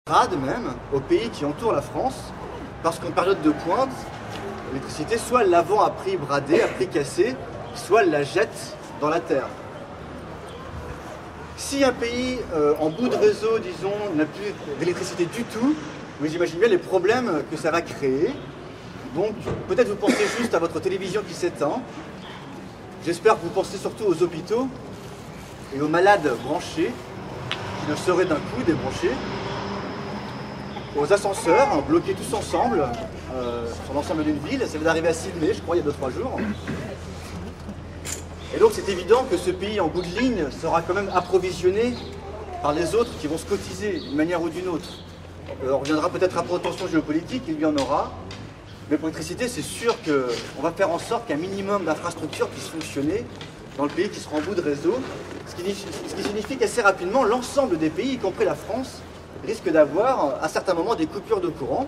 grade même aux pays qui entourent la France, parce qu'en période de pointe, l'électricité, soit elle la vend à prix bradé, à prix cassé, soit elle la jette dans la terre. Si un pays en bout de réseau, disons, n'a plus d'électricité du tout, vous imaginez bien les problèmes que ça va créer. Donc peut-être vous pensez juste à votre télévision qui s'éteint. J'espère que vous pensez surtout aux hôpitaux et aux malades branchés, qui ne seraient d'un coup débranchés, aux ascenseurs, bloqués tous ensemble sur l'ensemble d'une ville. Ça vient d'arriver à Sydney, je crois, il y a 2-3 jours. Et donc c'est évident que ce pays en bout de ligne sera quand même approvisionné par les autres qui vont se cotiser d'une manière ou d'une autre. On reviendra peut-être à pour tension géopolitique, il y en aura. Mais pour l'électricité, c'est sûr qu'on va faire en sorte qu'un minimum d'infrastructures puisse fonctionner dans le pays qui sera en bout de réseau. Ce qui signifie qu'assez rapidement, l'ensemble des pays, y compris la France, risque d'avoir à certains moments des coupures de courant.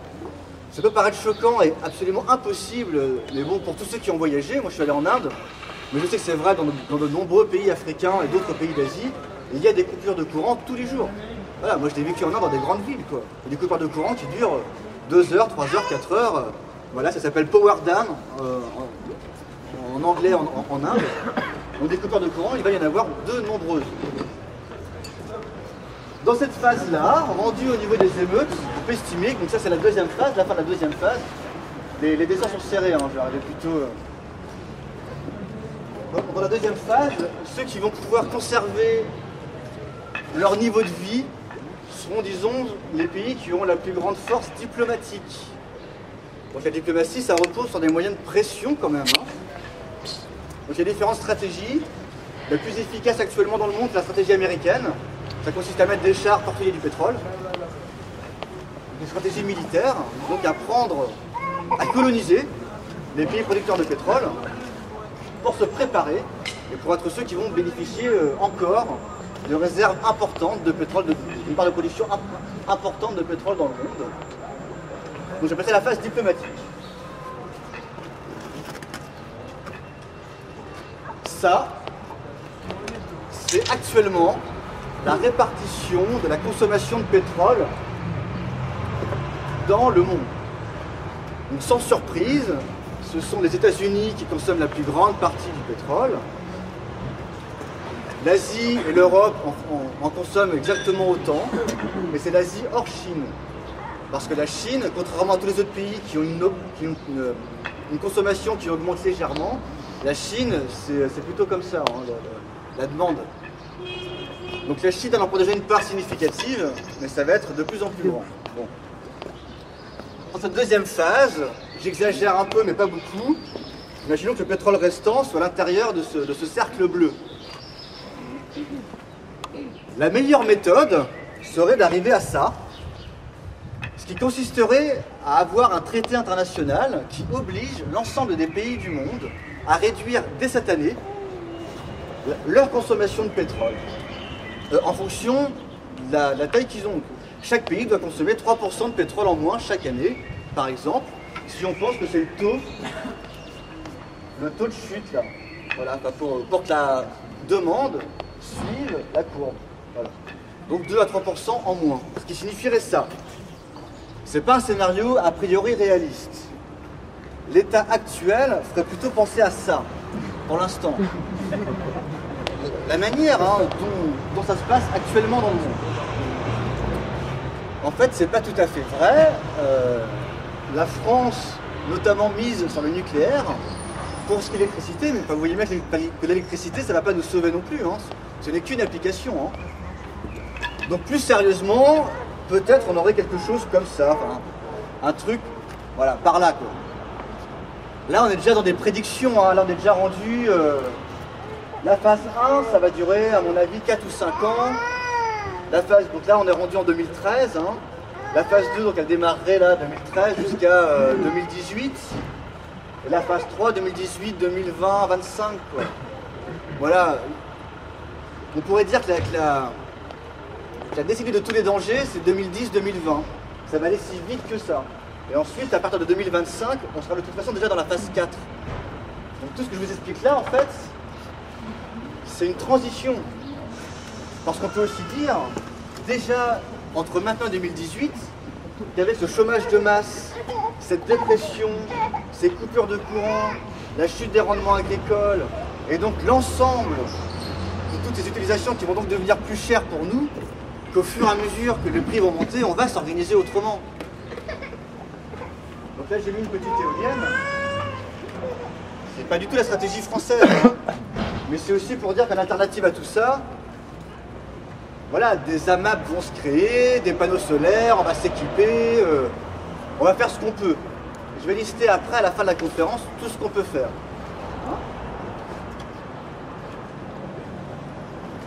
Ça peut paraître choquant et absolument impossible, mais bon, pour tous ceux qui ont voyagé, moi je suis allé en Inde, mais je sais que c'est vrai dans de nombreux pays africains et d'autres pays d'Asie, il y a des coupures de courant tous les jours. Voilà, moi je l'ai vécu en Inde dans des grandes villes, quoi. Il y a des coupures de courant qui durent 2 heures, 3 heures, 4 heures. Voilà, ça s'appelle power down en anglais en Inde. Donc des coupures de courant, il va y en avoir de nombreuses. Dans cette phase-là, rendue au niveau des émeutes, on peut estimer, donc ça c'est la deuxième phase, la fin de la deuxième phase. Les dessins sont serrés, je vais arriver plutôt... Dans la deuxième phase, ceux qui vont pouvoir conserver leur niveau de vie seront, disons, les pays qui auront la plus grande force diplomatique. Donc la diplomatie, ça repose sur des moyens de pression quand même. Donc il y a différentes stratégies. La plus efficace actuellement dans le monde, c'est la stratégie américaine. Ça consiste à mettre des chars torpiller du pétrole. Une stratégie militaire, donc à coloniser les pays producteurs de pétrole pour se préparer et pour être ceux qui vont bénéficier encore de réserves importantes de pétrole, d'une part de production importante de pétrole dans le monde. Donc j'appelle ça la phase diplomatique. Ça, c'est actuellement la répartition de la consommation de pétrole dans le monde. Donc sans surprise, ce sont les États-Unis qui consomment la plus grande partie du pétrole. L'Asie et l'Europe en consomment exactement autant, mais c'est l'Asie hors Chine. Parce que la Chine, contrairement à tous les autres pays qui ont une consommation qui augmente légèrement, la Chine, c'est plutôt comme ça, la demande. Donc la Chine en prend déjà une part significative, mais ça va être de plus en plus grand. Bon. Dans cette deuxième phase, j'exagère un peu, mais pas beaucoup. Imaginons que le pétrole restant soit à l'intérieur de ce cercle bleu. La meilleure méthode serait d'arriver à ça, ce qui consisterait à avoir un traité international qui oblige l'ensemble des pays du monde à réduire dès cette année leur consommation de pétrole en fonction de la taille qu'ils ont. Chaque pays doit consommer 3% de pétrole en moins chaque année, par exemple, si on pense que c'est le taux de chute là. Voilà, pour que la demande suive la courbe. Voilà. Donc 2 à 3% en moins. Ce qui signifierait ça. C'est pas un scénario a priori réaliste. L'état actuel ferait plutôt penser à ça, pour l'instant. La manière dont ça se passe actuellement dans le monde. En fait, c'est pas tout à fait vrai. La France, notamment, mise sur le nucléaire pour ce qui est l'électricité, mais vous voyez bien que l'électricité, ça ne va pas nous sauver non plus. Ce n'est qu'une application. Donc plus sérieusement, peut-être on aurait quelque chose comme ça, un truc, voilà, par là quoi. Là, on est déjà dans des prédictions. Là, on est déjà rendu. La phase 1, ça va durer, à mon avis, 4 ou 5 ans. Donc là, on est rendu en 2013. La phase 2, donc elle démarrerait là, 2013 jusqu'à 2018. Et la phase 3, 2018, 2020, 25. Quoi. Voilà. On pourrait dire que la décennie de tous les dangers, c'est 2010-2020. Ça va aller si vite que ça. Et ensuite, à partir de 2025, on sera de toute façon déjà dans la phase 4. Donc tout ce que je vous explique là, en fait, c'est une transition. Parce qu'on peut aussi dire, déjà entre maintenant et 2018, qu'avec ce chômage de masse, cette dépression, ces coupures de courant, la chute des rendements agricoles, et donc l'ensemble de toutes ces utilisations qui vont donc devenir plus chères pour nous, qu'au fur et à mesure que les prix vont monter, on va s'organiser autrement. Donc là j'ai mis une petite éolienne. C'est pas du tout la stratégie française, hein. Mais c'est aussi pour dire qu'en alternative à tout ça, voilà, des AMAP vont se créer, des panneaux solaires, on va s'équiper, on va faire ce qu'on peut. Je vais lister après, à la fin de la conférence, tout ce qu'on peut faire. Hein?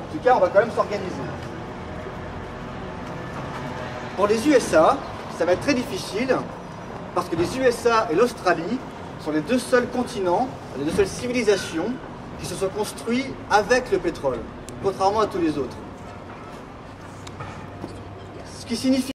En tout cas, on va quand même s'organiser. Pour les USA, ça va être très difficile, parce que les USA et l'Australie sont les deux seuls continents, les deux seules civilisations qui se sont construits avec le pétrole, contrairement à tous les autres. Ce qui signifie